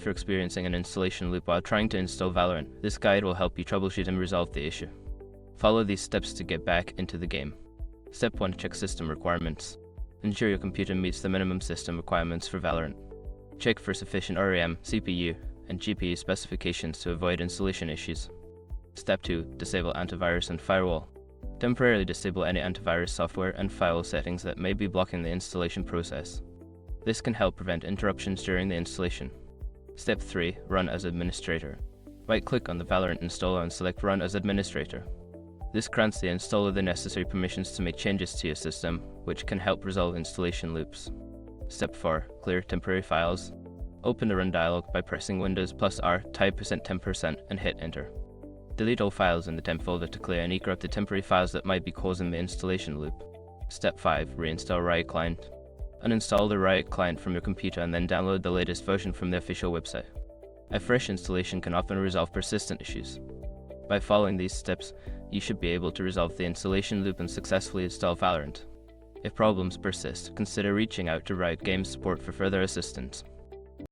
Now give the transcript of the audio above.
you're experiencing an installation loop while trying to install Valorant, this guide will help you troubleshoot and resolve the issue. Follow these steps to get back into the game. Step 1. Check system requirements. Ensure your computer meets the minimum system requirements for Valorant. Check for sufficient RAM, CPU, and GPU specifications to avoid installation issues. Step 2. Disable antivirus and firewall. Temporarily disable any antivirus software and firewall settings that may be blocking the installation process. This can help prevent interruptions during the installation. Step 3. Run as administrator. Right-click on the Valorant installer and select Run as administrator. This grants the installer the necessary permissions to make changes to your system, which can help resolve installation loops. Step 4. Clear temporary files. Open the Run dialog by pressing Windows +R, type %temp% and hit Enter. Delete all files in the temp folder to clear any corrupted temporary files that might be causing the installation loop. Step 5. Reinstall Riot Client. Uninstall the Riot Client from your computer and then download the latest version from the official website. A fresh installation can often resolve persistent issues. By following these steps, you should be able to resolve the installation loop and successfully install Valorant. If problems persist, consider reaching out to Riot Games support for further assistance.